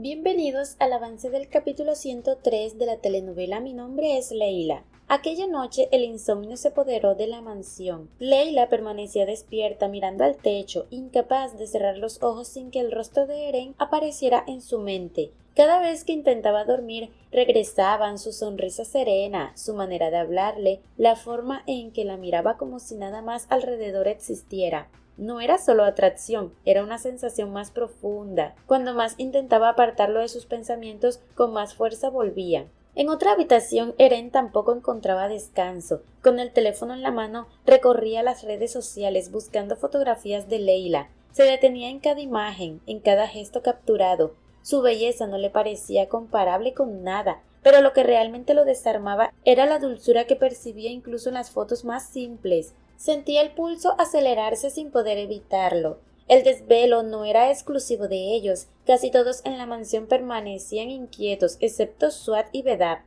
Bienvenidos al avance del capítulo 103 de la telenovela Mi nombre es Leila. Aquella noche el insomnio se apoderó de la mansión. Leila permanecía despierta mirando al techo, incapaz de cerrar los ojos sin que el rostro de Eren apareciera en su mente. Cada vez que intentaba dormir, regresaban su sonrisa serena, su manera de hablarle, la forma en que la miraba como si nada más alrededor existiera. No era solo atracción, era una sensación más profunda. Cuando más intentaba apartarlo de sus pensamientos, con más fuerza volvía. En otra habitación, Eren tampoco encontraba descanso. Con el teléfono en la mano, recorría las redes sociales buscando fotografías de Leila. Se detenía en cada imagen, en cada gesto capturado. Su belleza no le parecía comparable con nada, pero lo que realmente lo desarmaba era la dulzura que percibía incluso en las fotos más simples. Sentía el pulso acelerarse sin poder evitarlo. El desvelo no era exclusivo de ellos. Casi todos en la mansión permanecían inquietos, excepto Suad y Vedat.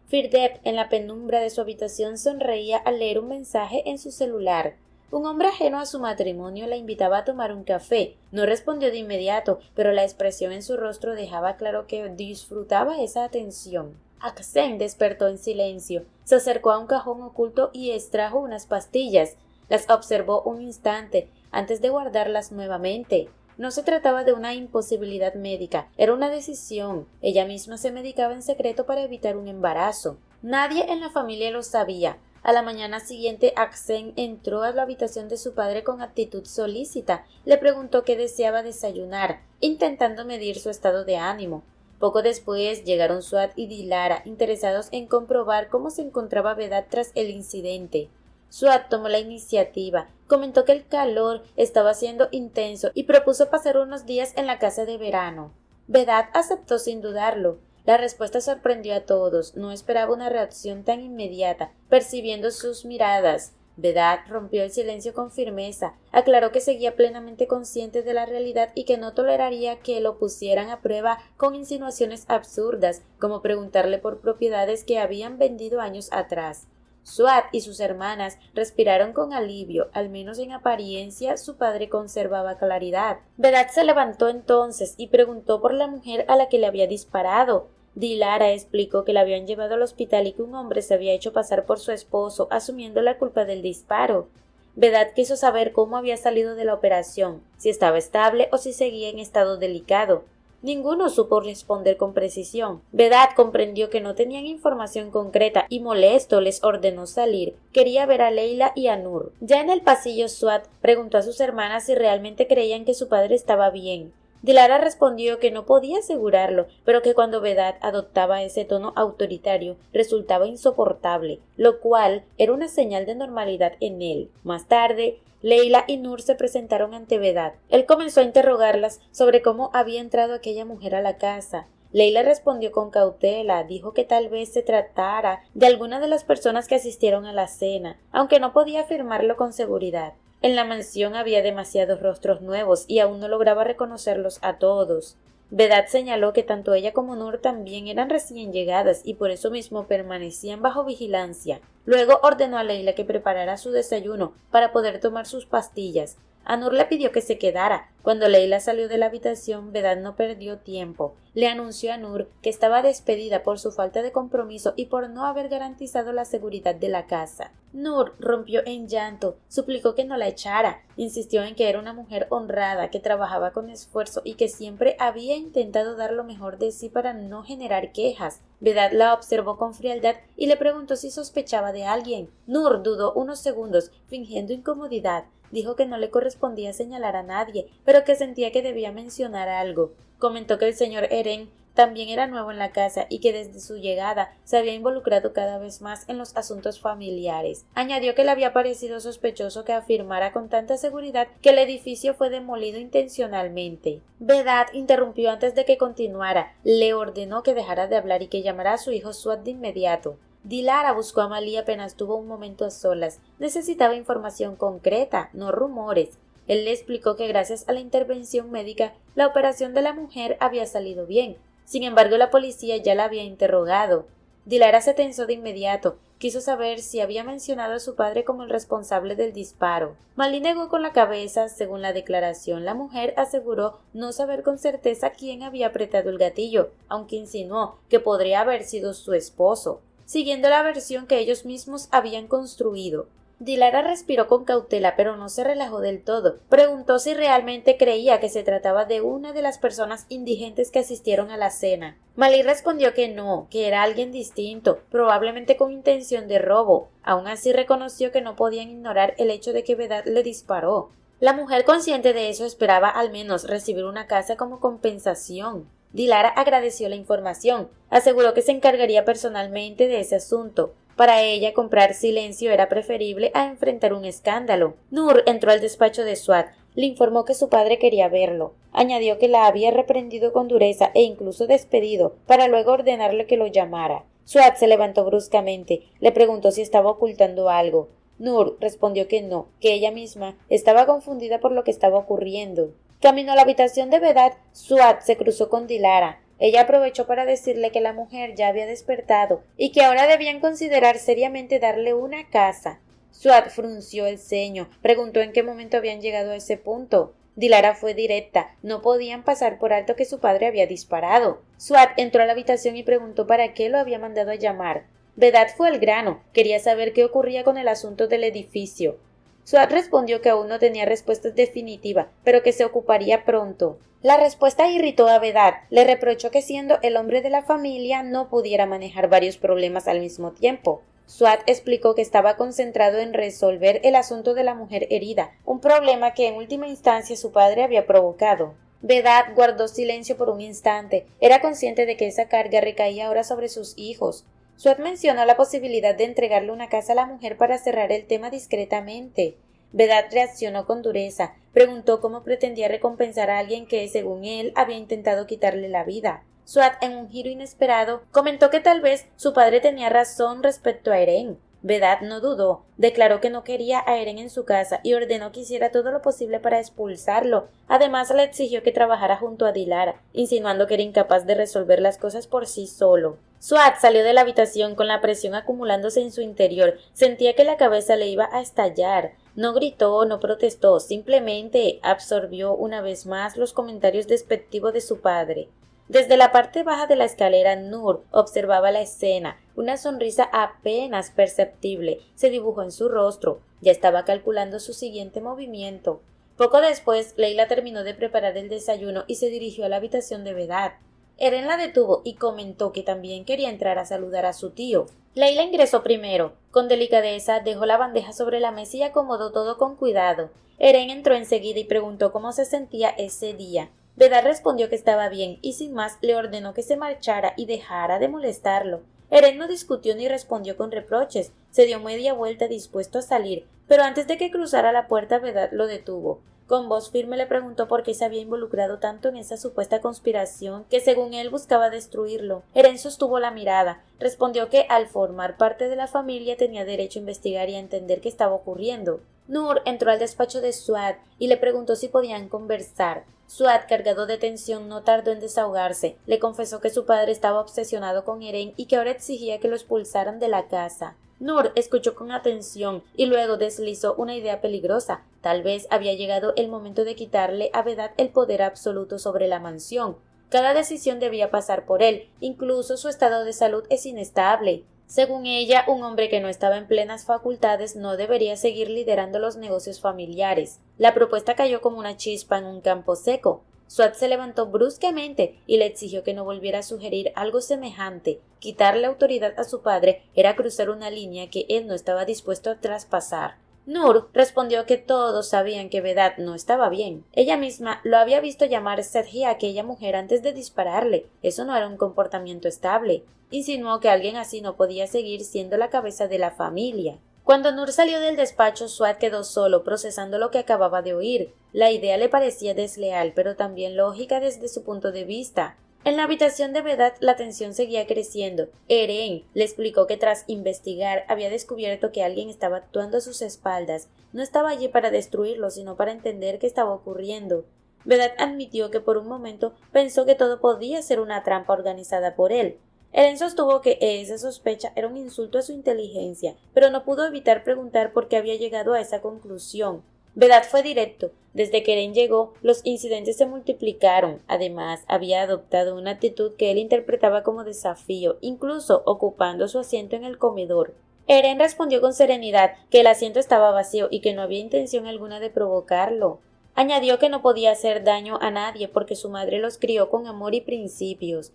Firdevs, en la penumbra de su habitación, sonreía al leer un mensaje en su celular. Un hombre ajeno a su matrimonio la invitaba a tomar un café. No respondió de inmediato, pero la expresión en su rostro dejaba claro que disfrutaba esa atención. Aksen despertó en silencio. Se acercó a un cajón oculto y extrajo unas pastillas. Las observó un instante antes de guardarlas nuevamente. No se trataba de una imposibilidad médica, era una decisión. Ella misma se medicaba en secreto para evitar un embarazo. Nadie en la familia lo sabía. A la mañana siguiente, Aksen entró a la habitación de su padre con actitud solícita. Le preguntó qué deseaba desayunar, intentando medir su estado de ánimo. Poco después llegaron Suad y Dilara, interesados en comprobar cómo se encontraba Vedat tras el incidente. Suad tomó la iniciativa, comentó que el calor estaba siendo intenso y propuso pasar unos días en la casa de verano. Vedat aceptó sin dudarlo. La respuesta sorprendió a todos, no esperaba una reacción tan inmediata, percibiendo sus miradas. Vedat rompió el silencio con firmeza, aclaró que seguía plenamente consciente de la realidad y que no toleraría que lo pusieran a prueba con insinuaciones absurdas, como preguntarle por propiedades que habían vendido años atrás. Suad y sus hermanas respiraron con alivio, al menos en apariencia su padre conservaba claridad. Vedat se levantó entonces y preguntó por la mujer a la que le había disparado. Dilara explicó que la habían llevado al hospital y que un hombre se había hecho pasar por su esposo, asumiendo la culpa del disparo. Vedat quiso saber cómo había salido de la operación, si estaba estable o si seguía en estado delicado. Ninguno supo responder con precisión. Vedat comprendió que no tenían información concreta y molesto les ordenó salir. Quería ver a Leila y a Nur. Ya en el pasillo, Suad preguntó a sus hermanas si realmente creían que su padre estaba bien. Dilara respondió que no podía asegurarlo, pero que cuando Vedat adoptaba ese tono autoritario resultaba insoportable, lo cual era una señal de normalidad en él. Más tarde, Leila y Nur se presentaron ante Vedat. Él comenzó a interrogarlas sobre cómo había entrado aquella mujer a la casa. Leila respondió con cautela, dijo que tal vez se tratara de alguna de las personas que asistieron a la cena, aunque no podía afirmarlo con seguridad. En la mansión había demasiados rostros nuevos y aún no lograba reconocerlos a todos. Vedat señaló que tanto ella como Nur también eran recién llegadas y por eso mismo permanecían bajo vigilancia. Luego ordenó a Leila que preparara su desayuno para poder tomar sus pastillas. A Nur le pidió que se quedara. Cuando Leila salió de la habitación, Vedat no perdió tiempo. Le anunció a Nur que estaba despedida por su falta de compromiso y por no haber garantizado la seguridad de la casa. Nur rompió en llanto, suplicó que no la echara, insistió en que era una mujer honrada, que trabajaba con esfuerzo y que siempre había intentado dar lo mejor de sí para no generar quejas. Vedat la observó con frialdad y le preguntó si sospechaba de alguien. Nur dudó unos segundos, fingiendo incomodidad. Dijo que no le correspondía señalar a nadie, pero que sentía que debía mencionar algo. Comentó que el señor Eren también era nuevo en la casa y que desde su llegada se había involucrado cada vez más en los asuntos familiares. Añadió que le había parecido sospechoso que afirmara con tanta seguridad que el edificio fue demolido intencionalmente. Vedat interrumpió antes de que continuara. Le ordenó que dejara de hablar y que llamara a su hijo Suad de inmediato. Dilara buscó a Malí apenas tuvo un momento a solas. Necesitaba información concreta, no rumores. Él le explicó que gracias a la intervención médica, la operación de la mujer había salido bien. Sin embargo, la policía ya la había interrogado. Dilara se tensó de inmediato. quiso saber si había mencionado a su padre como el responsable del disparo. Malí negó con la cabeza. Según la declaración, la mujer aseguró no saber con certeza quién había apretado el gatillo, aunque insinuó que podría haber sido su esposo, siguiendo la versión que ellos mismos habían construido. Dilara respiró con cautela, pero no se relajó del todo. Preguntó si realmente creía que se trataba de una de las personas indigentes que asistieron a la cena. Malí respondió que no, que era alguien distinto, probablemente con intención de robo. Aún así reconoció que no podían ignorar el hecho de que Vedad le disparó. La mujer, consciente de eso, esperaba al menos recibir una casa como compensación. Dilara agradeció la información, aseguró que se encargaría personalmente de ese asunto. Para ella, comprar silencio era preferible a enfrentar un escándalo. Nur entró al despacho de Suad, le informó que su padre quería verlo. Añadió que la había reprendido con dureza e incluso despedido, para luego ordenarle que lo llamara. Suad se levantó bruscamente, le preguntó si estaba ocultando algo. Nur respondió que no, que ella misma estaba confundida por lo que estaba ocurriendo. Camino a la habitación de Vedad, Suad se cruzó con Dilara. Ella aprovechó para decirle que la mujer ya había despertado y que ahora debían considerar seriamente darle una casa. Suad frunció el ceño, preguntó en qué momento habían llegado a ese punto. Dilara fue directa, no podían pasar por alto que su padre había disparado. Suad entró a la habitación y preguntó para qué lo había mandado a llamar. Vedad fue al grano, quería saber qué ocurría con el asunto del edificio. Suad respondió que aún no tenía respuesta definitiva, pero que se ocuparía pronto. La respuesta irritó a Vedad, le reprochó que siendo el hombre de la familia no pudiera manejar varios problemas al mismo tiempo. Suad explicó que estaba concentrado en resolver el asunto de la mujer herida, un problema que en última instancia su padre había provocado. Vedad guardó silencio por un instante, era consciente de que esa carga recaía ahora sobre sus hijos. Suad mencionó la posibilidad de entregarle una casa a la mujer para cerrar el tema discretamente. Vedad reaccionó con dureza, preguntó cómo pretendía recompensar a alguien que, según él, había intentado quitarle la vida. Suad, en un giro inesperado, comentó que tal vez su padre tenía razón respecto a Eren. Vedad no dudó, declaró que no quería a Eren en su casa y ordenó que hiciera todo lo posible para expulsarlo. Además, le exigió que trabajara junto a Dilara, insinuando que era incapaz de resolver las cosas por sí solo. Suad salió de la habitación con la presión acumulándose en su interior. Sentía que la cabeza le iba a estallar. No gritó, no protestó, simplemente absorbió una vez más los comentarios despectivos de su padre. Desde la parte baja de la escalera, Nur observaba la escena. Una sonrisa apenas perceptible se dibujó en su rostro. Ya estaba calculando su siguiente movimiento. Poco después, Leila terminó de preparar el desayuno y se dirigió a la habitación de Vedad. Eren la detuvo y comentó que también quería entrar a saludar a su tío. Leila ingresó primero. Con delicadeza dejó la bandeja sobre la mesa y acomodó todo con cuidado. Eren entró enseguida y preguntó cómo se sentía ese día. Vedad respondió que estaba bien y sin más le ordenó que se marchara y dejara de molestarlo. Eren no discutió ni respondió con reproches. Se dio media vuelta dispuesto a salir, pero antes de que cruzara la puerta Vedad lo detuvo. Con voz firme le preguntó por qué se había involucrado tanto en esa supuesta conspiración que según él buscaba destruirlo. Eren sostuvo la mirada. Respondió que al formar parte de la familia tenía derecho a investigar y a entender qué estaba ocurriendo. Nur entró al despacho de Suad y le preguntó si podían conversar. Suad, cargado de tensión, no tardó en desahogarse. Le confesó que su padre estaba obsesionado con Eren y que ahora exigía que lo expulsaran de la casa. Nur escuchó con atención y luego deslizó una idea peligrosa. Tal vez había llegado el momento de quitarle a Vedad el poder absoluto sobre la mansión. Cada decisión debía pasar por él, incluso su estado de salud es inestable. Según ella, un hombre que no estaba en plenas facultades no debería seguir liderando los negocios familiares. La propuesta cayó como una chispa en un campo seco. Suad se levantó bruscamente y le exigió que no volviera a sugerir algo semejante. Quitarle autoridad a su padre era cruzar una línea que él no estaba dispuesto a traspasar. Nur respondió que todos sabían que Vedad no estaba bien. Ella misma lo había visto llamar Sergi a aquella mujer antes de dispararle. Eso no era un comportamiento estable. Insinuó que alguien así no podía seguir siendo la cabeza de la familia. Cuando Nur salió del despacho, Suad quedó solo, procesando lo que acababa de oír. La idea le parecía desleal, pero también lógica desde su punto de vista. En la habitación de Vedad la tensión seguía creciendo. Eren le explicó que tras investigar había descubierto que alguien estaba actuando a sus espaldas. No estaba allí para destruirlo, sino para entender qué estaba ocurriendo. Vedad admitió que por un momento pensó que todo podía ser una trampa organizada por él. Eren sostuvo que esa sospecha era un insulto a su inteligencia, pero no pudo evitar preguntar por qué había llegado a esa conclusión. Vedad fue directo. Desde que Eren llegó, los incidentes se multiplicaron. Además, había adoptado una actitud que él interpretaba como desafío, incluso ocupando su asiento en el comedor. Eren respondió con serenidad que el asiento estaba vacío y que no había intención alguna de provocarlo. Añadió que no podía hacer daño a nadie porque su madre los crió con amor y principios.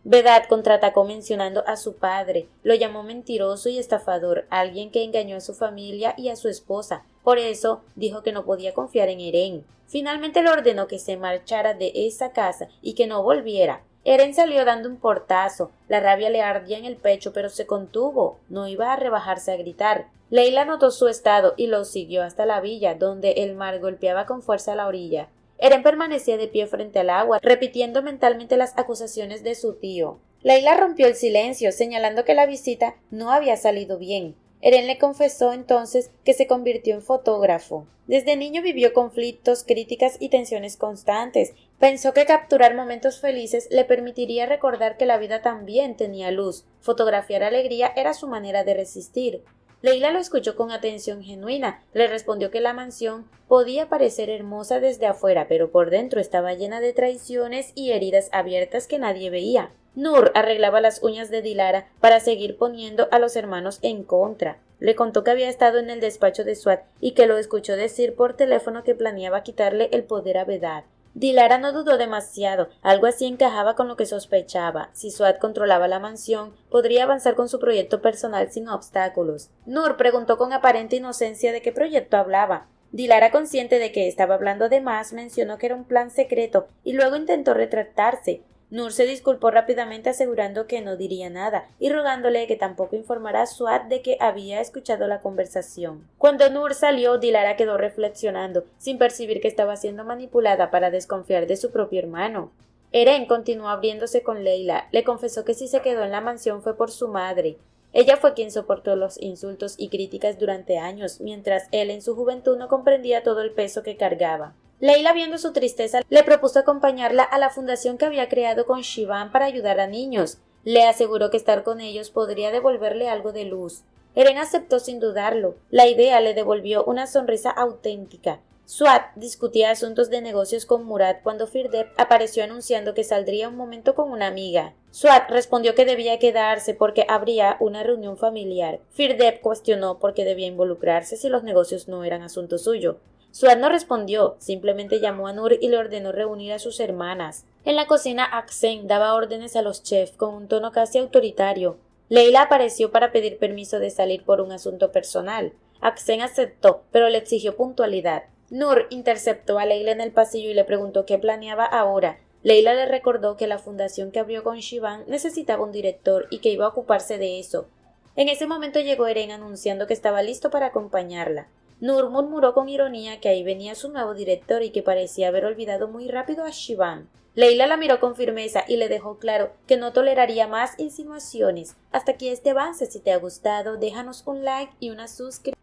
Vedad contraatacó mencionando a su padre, lo llamó mentiroso y estafador, alguien que engañó a su familia y a su esposa. Por eso dijo que no podía confiar en Eren. Finalmente le ordenó que se marchara de esa casa y que no volviera. Eren salió dando un portazo. La rabia le ardía en el pecho, pero se contuvo. No iba a rebajarse a gritar. Leila notó su estado y lo siguió hasta la villa, donde el mar golpeaba con fuerza la orilla. Eren permanecía de pie frente al agua, repitiendo mentalmente las acusaciones de su tío. Leila rompió el silencio, señalando que la visita no había salido bien. Eren le confesó entonces que se convirtió en fotógrafo. Desde niño vivió conflictos, críticas y tensiones constantes. Pensó que capturar momentos felices le permitiría recordar que la vida también tenía luz. Fotografiar alegría era su manera de resistir. Leila lo escuchó con atención genuina. Le respondió que la mansión podía parecer hermosa desde afuera, pero por dentro estaba llena de traiciones y heridas abiertas que nadie veía. Nur arreglaba las uñas de Dilara para seguir poniendo a los hermanos en contra. Le contó que había estado en el despacho de Suad y que lo escuchó decir por teléfono que planeaba quitarle el poder a Vedad. Dilara no dudó demasiado, algo así encajaba con lo que sospechaba. Si Suad controlaba la mansión, podría avanzar con su proyecto personal sin obstáculos. Nur preguntó con aparente inocencia de qué proyecto hablaba. Dilara, consciente de que estaba hablando de más, mencionó que era un plan secreto y luego intentó retractarse. Nur se disculpó rápidamente asegurando que no diría nada y rogándole que tampoco informara a Suad de que había escuchado la conversación. Cuando Nur salió, Dilara quedó reflexionando, sin percibir que estaba siendo manipulada para desconfiar de su propio hermano. Eren continuó abriéndose con Leila. Le confesó que si se quedó en la mansión fue por su madre. Ella fue quien soportó los insultos y críticas durante años, mientras él en su juventud no comprendía todo el peso que cargaba. Leila, viendo su tristeza, le propuso acompañarla a la fundación que había creado con Shivan para ayudar a niños. Le aseguró que estar con ellos podría devolverle algo de luz. Eren aceptó sin dudarlo. La idea le devolvió una sonrisa auténtica. Suad discutía asuntos de negocios con Murad cuando Firdep apareció anunciando que saldría un momento con una amiga. Suad respondió que debía quedarse porque habría una reunión familiar. Firdep cuestionó por qué debía involucrarse si los negocios no eran asunto suyo. Suad no respondió, simplemente llamó a Nur y le ordenó reunir a sus hermanas. En la cocina, Aksen daba órdenes a los chefs con un tono casi autoritario. Leila apareció para pedir permiso de salir por un asunto personal. Aksen aceptó, pero le exigió puntualidad. Nur interceptó a Leila en el pasillo y le preguntó qué planeaba ahora. Leila le recordó que la fundación que abrió con Shivan necesitaba un director y que iba a ocuparse de eso. En ese momento llegó Eren anunciando que estaba listo para acompañarla. Nur murmuró con ironía que ahí venía su nuevo director y que parecía haber olvidado muy rápido a Shivan. Leila la miró con firmeza y le dejó claro que no toleraría más insinuaciones. Hasta aquí este avance. Si te ha gustado, déjanos un like y una suscripción.